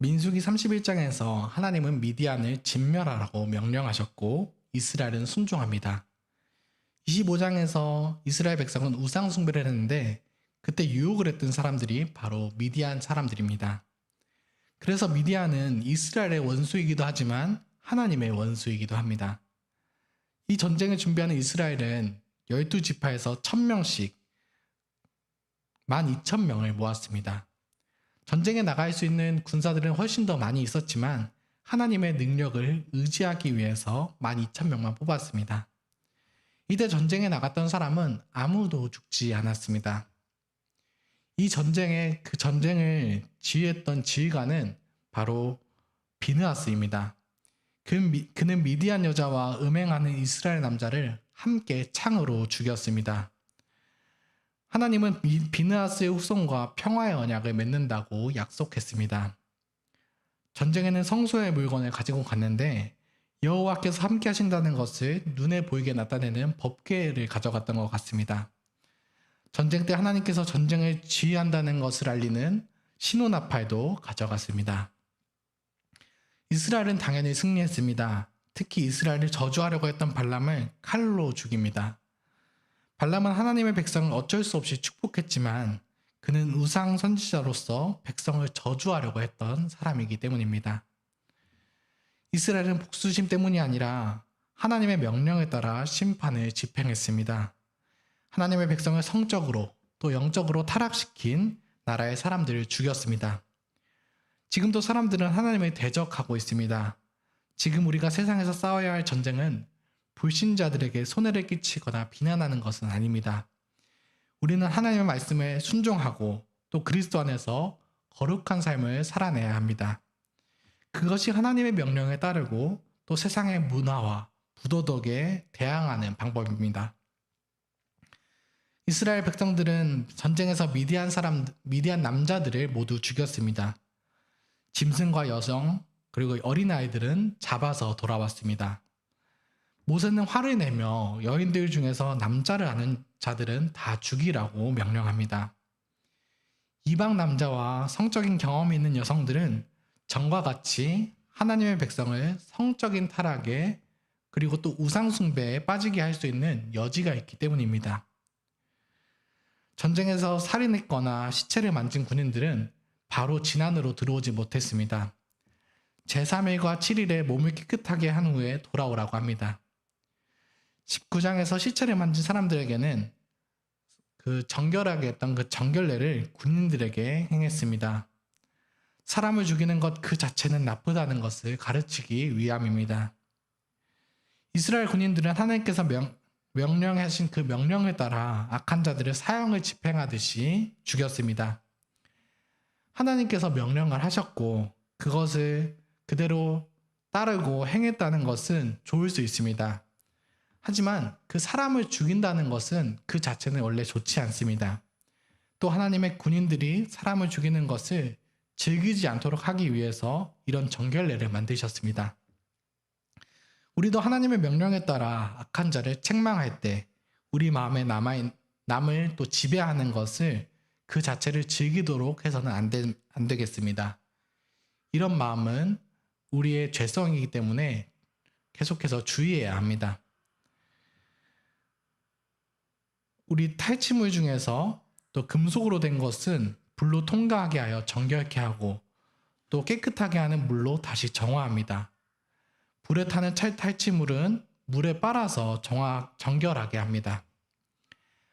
민수기 31장에서 하나님은 미디안을 진멸하라고 명령하셨고 이스라엘은 순종합니다. 25장에서 이스라엘 백성은 우상 숭배를 했는데 그때 유혹을 했던 사람들이 바로 미디안 사람들입니다. 그래서 미디안은 이스라엘의 원수이기도 하지만 하나님의 원수이기도 합니다. 이 전쟁을 준비하는 이스라엘은 12지파에서 1000명씩 12,000명을 모았습니다. 전쟁에 나갈 수 있는 군사들은 훨씬 더 많이 있었지만 하나님의 능력을 의지하기 위해서 12,000명만 뽑았습니다. 이때 전쟁에 나갔던 사람은 아무도 죽지 않았습니다. 이 전쟁을 지휘했던 지휘관은 바로 비느하스입니다. 그는 미디안 여자와 음행하는 이스라엘 남자를 함께 창으로 죽였습니다. 하나님은 비느하스의 후손과 평화의 언약을 맺는다고 약속했습니다. 전쟁에는 성소의 물건을 가지고 갔는데 여호와께서 함께 하신다는 것을 눈에 보이게 나타내는 법궤를 가져갔던 것 같습니다. 전쟁 때 하나님께서 전쟁을 지휘한다는 것을 알리는 신호나팔도 가져갔습니다. 이스라엘은 당연히 승리했습니다. 특히 이스라엘을 저주하려고 했던 발람을 칼로 죽입니다. 발람은 하나님의 백성을 어쩔 수 없이 축복했지만 그는 우상 선지자로서 백성을 저주하려고 했던 사람이기 때문입니다. 이스라엘은 복수심 때문이 아니라 하나님의 명령에 따라 심판을 집행했습니다. 하나님의 백성을 성적으로 또 영적으로 타락시킨 나라의 사람들을 죽였습니다. 지금도 사람들은 하나님을 대적하고 있습니다. 지금 우리가 세상에서 싸워야 할 전쟁은 불신자들에게 손해를 끼치거나 비난하는 것은 아닙니다. 우리는 하나님의 말씀에 순종하고 또 그리스도 안에서 거룩한 삶을 살아내야 합니다. 그것이 하나님의 명령에 따르고 또 세상의 문화와 부도덕에 대항하는 방법입니다. 이스라엘 백성들은 전쟁에서 미디안 남자들을 모두 죽였습니다. 짐승과 여성 그리고 어린아이들은 잡아서 돌아왔습니다. 모세는 화를 내며 여인들 중에서 남자를 아는 자들은 다 죽이라고 명령합니다. 이방 남자와 성적인 경험이 있는 여성들은 전과 같이 하나님의 백성을 성적인 타락에 그리고 또 우상 숭배에 빠지게 할 수 있는 여지가 있기 때문입니다. 전쟁에서 살인했거나 시체를 만진 군인들은 바로 진안으로 들어오지 못했습니다. 제3일과 7일에 몸을 깨끗하게 한 후에 돌아오라고 합니다. 19장에서 시체를 만진 사람들에게는 그 정결하게 했던 그 정결례를 군인들에게 행했습니다. 사람을 죽이는 것 그 자체는 나쁘다는 것을 가르치기 위함입니다. 이스라엘 군인들은 하나님께서 명령하신 그 명령에 따라 악한 자들을 사형을 집행하듯이 죽였습니다. 하나님께서 명령을 하셨고 그것을 그대로 따르고 행했다는 것은 좋을 수 있습니다. 하지만 그 사람을 죽인다는 것은 그 자체는 원래 좋지 않습니다. 또 하나님의 군인들이 사람을 죽이는 것을 즐기지 않도록 하기 위해서 이런 정결례를 만드셨습니다. 우리도 하나님의 명령에 따라 악한 자를 책망할 때 우리 마음에 남을 또 지배하는 것을 그 자체를 즐기도록 해서는 안 되겠습니다. 이런 마음은 우리의 죄성이기 때문에 계속해서 주의해야 합니다. 우리 탈취물 중에서 또 금속으로 된 것은 불로 통과하게 하여 정결케 하고 또 깨끗하게 하는 물로 다시 정화합니다. 불에 타는 탈취물은 물에 빨아서 정결하게 합니다.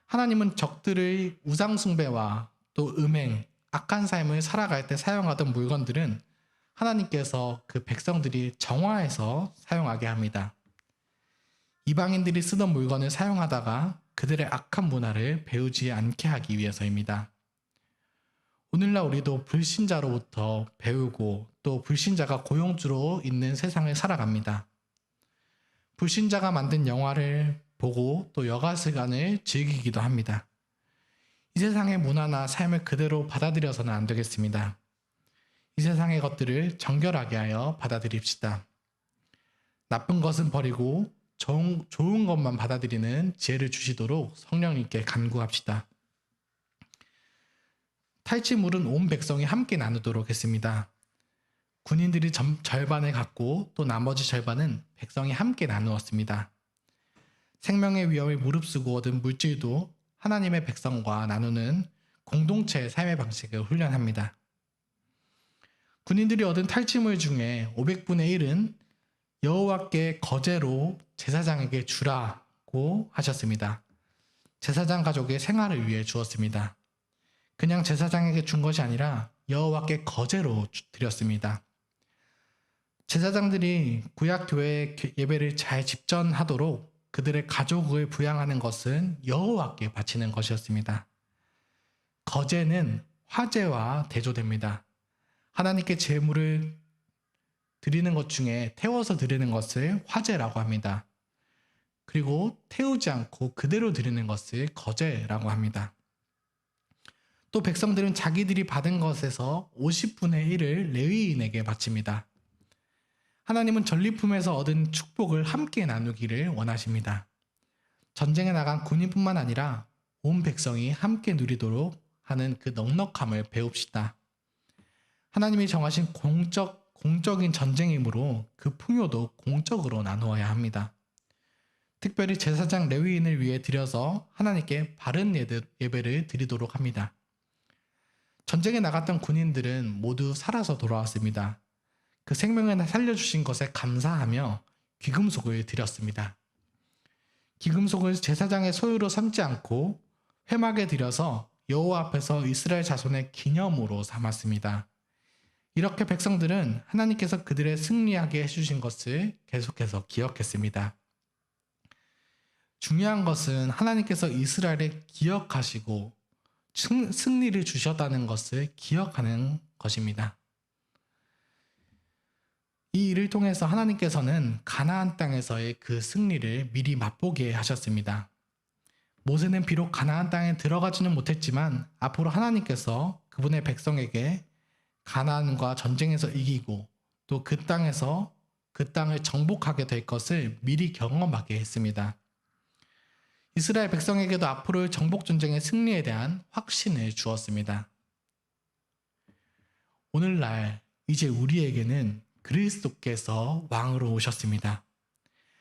하나님은 적들의 우상숭배와 또 음행, 악한 삶을 살아갈 때 사용하던 물건들은 하나님께서 그 백성들이 정화해서 사용하게 합니다. 이방인들이 쓰던 물건을 사용하다가 그들의 악한 문화를 배우지 않게 하기 위해서입니다. 오늘날 우리도 불신자로부터 배우고 또 불신자가 고용주로 있는 세상을 살아갑니다. 불신자가 만든 영화를 보고 또 여가 시간을 즐기기도 합니다. 이 세상의 문화나 삶을 그대로 받아들여서는 안 되겠습니다. 이 세상의 것들을 정결하게 하여 받아들입시다. 나쁜 것은 버리고 좋은 것만 받아들이는 지혜를 주시도록 성령님께 간구합시다. 탈취물은 온 백성이 함께 나누도록 했습니다. 군인들이 절반을 갖고 또 나머지 절반은 백성이 함께 나누었습니다. 생명의 위험을 무릅쓰고 얻은 물질도 하나님의 백성과 나누는 공동체의 삶의 방식을 훈련합니다. 군인들이 얻은 탈취물 중에 500분의 1은 여호와께 거제로 제사장에게 주라고 하셨습니다. 제사장 가족의 생활을 위해 주었습니다. 그냥 제사장에게 준 것이 아니라 여호와께 거제로 드렸습니다. 제사장들이 구약교회 예배를 잘 집전하도록 그들의 가족을 부양하는 것은 여호와께 바치는 것이었습니다. 거제는 화제와 대조됩니다. 하나님께 제물을 드리는 것 중에 태워서 드리는 것을 화제라고 합니다. 그리고 태우지 않고 그대로 드리는 것을 거제라고 합니다. 또 백성들은 자기들이 받은 것에서 50분의 1을 레위인에게 바칩니다. 하나님은 전리품에서 얻은 축복을 함께 나누기를 원하십니다. 전쟁에 나간 군인뿐만 아니라 온 백성이 함께 누리도록 하는 그 넉넉함을 배웁시다. 하나님이 정하신 공적인 전쟁이므로 그 풍요도 공적으로 나누어야 합니다. 특별히 제사장 레위인을 위해 드려서 하나님께 바른 예배를 드리도록 합니다. 전쟁에 나갔던 군인들은 모두 살아서 돌아왔습니다. 그 생명을 살려주신 것에 감사하며 귀금속을 드렸습니다. 귀금속을 제사장의 소유로 삼지 않고 회막에 드려서 여호와 앞에서 이스라엘 자손의 기념으로 삼았습니다. 이렇게 백성들은 하나님께서 그들의 승리하게 해주신 것을 계속해서 기억했습니다. 중요한 것은 하나님께서 이스라엘을 기억하시고 승리를 주셨다는 것을 기억하는 것입니다. 이 일을 통해서 하나님께서는 가나안 땅에서의 그 승리를 미리 맛보게 하셨습니다. 모세는 비록 가나안 땅에 들어가지는 못했지만 앞으로 하나님께서 그분의 백성에게 가나안과 전쟁에서 이기고 또 그 땅에서 그 땅을 정복하게 될 것을 미리 경험하게 했습니다. 이스라엘 백성에게도 앞으로의 정복 전쟁의 승리에 대한 확신을 주었습니다. 오늘날 이제 우리에게는 그리스도께서 왕으로 오셨습니다.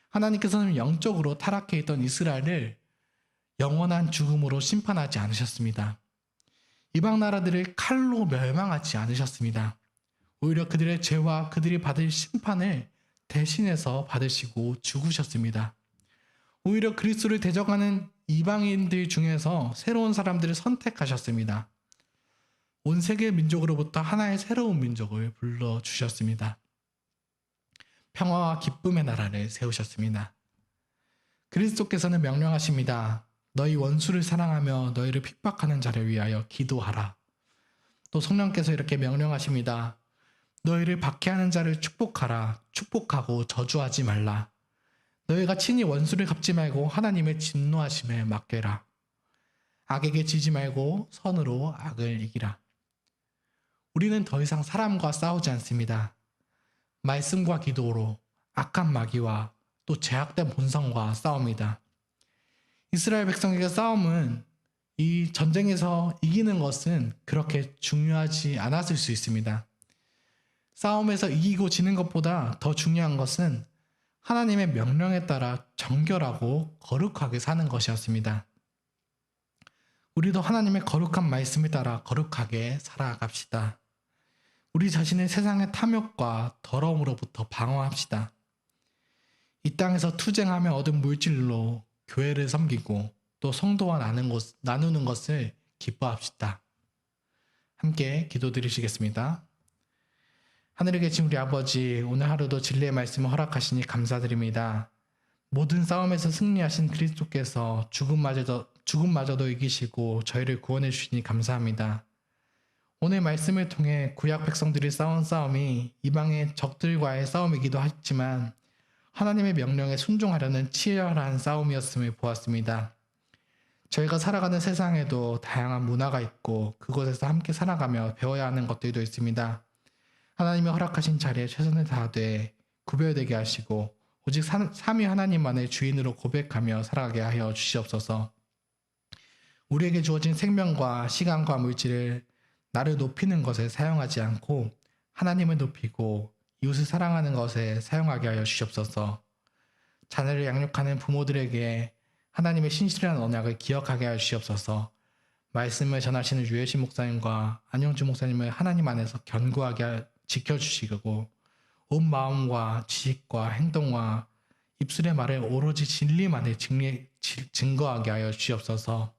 하나님께서는 영적으로 타락해 있던 이스라엘을 영원한 죽음으로 심판하지 않으셨습니다. 이방 나라들을 칼로 멸망하지 않으셨습니다. 오히려 그들의 죄와 그들이 받을 심판을 대신해서 받으시고 죽으셨습니다. 오히려 그리스도를 대적하는 이방인들 중에서 새로운 사람들을 선택하셨습니다. 온 세계 민족으로부터 하나의 새로운 민족을 불러주셨습니다. 평화와 기쁨의 나라를 세우셨습니다. 그리스도께서는 명령하십니다. 너희 원수를 사랑하며 너희를 핍박하는 자를 위하여 기도하라. 또 성령께서 이렇게 명령하십니다. 너희를 박해하는 자를 축복하라. 축복하고 저주하지 말라. 너희가 친히 원수를 갚지 말고 하나님의 진노하심에 맡겨라. 악에게 지지 말고 선으로 악을 이기라. 우리는 더 이상 사람과 싸우지 않습니다. 말씀과 기도로 악한 마귀와 또 제약된 본성과 싸웁니다. 이스라엘 백성에게 싸움은 이 전쟁에서 이기는 것은 그렇게 중요하지 않았을 수 있습니다. 싸움에서 이기고 지는 것보다 더 중요한 것은 하나님의 명령에 따라 정결하고 거룩하게 사는 것이었습니다. 우리도 하나님의 거룩한 말씀에 따라 거룩하게 살아갑시다. 우리 자신을 세상의 탐욕과 더러움으로부터 방어합시다. 이 땅에서 투쟁하며 얻은 물질로 교회를 섬기고 또 성도와 나누는 것을 기뻐합시다. 함께 기도드리시겠습니다. 하늘에 계신 우리 아버지, 오늘 하루도 진리의 말씀을 허락하시니 감사드립니다. 모든 싸움에서 승리하신 그리스도께서 죽음마저도 이기시고 저희를 구원해 주시니 감사합니다. 오늘 말씀을 통해 구약 백성들이 싸운 싸움이 이방의 적들과의 싸움이기도 했지만 하나님의 명령에 순종하려는 치열한 싸움이었음을 보았습니다. 저희가 살아가는 세상에도 다양한 문화가 있고 그곳에서 함께 살아가며 배워야 하는 것들도 있습니다. 하나님이 허락하신 자리에 최선을 다하되 구별되게 하시고 오직 삼위 하나님만의 주인으로 고백하며 살아가게 하여 주시옵소서. 우리에게 주어진 생명과 시간과 물질을 나를 높이는 것에 사용하지 않고 하나님을 높이고 이웃을 사랑하는 것에 사용하게 하여 주시옵소서. 자녀를 양육하는 부모들에게 하나님의 신실한 언약을 기억하게 하여 주시옵소서. 말씀을 전하시는 유해신 목사님과 안영주 목사님을 하나님 안에서 견고하게 지켜주시고 온 마음과 지식과 행동과 입술의 말을 오로지 진리만을 증거하게 하여 주시옵소서.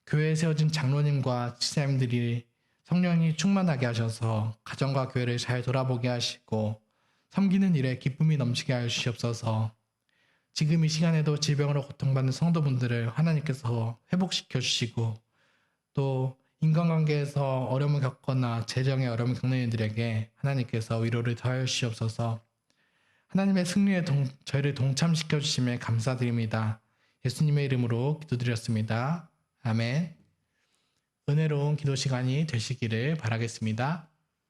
교회에 세워진 장로님과 지사님들이 성령이 충만하게 하셔서 가정과 교회를 잘 돌아보게 하시고 섬기는 일에 기쁨이 넘치게 하여 주시옵소서. 지금 이 시간에도 질병으로 고통받는 성도분들을 하나님께서 회복시켜 주시고 또 인간관계에서 어려움을 겪거나 재정의 어려움을 겪는 이들에게 하나님께서 위로를 더하여 주시옵소서. 하나님의 승리에 저희를 동참시켜 주심에 감사드립니다. 예수님의 이름으로 기도드렸습니다. 아멘. 은혜로운 기도 시간이 되시기를 바라겠습니다.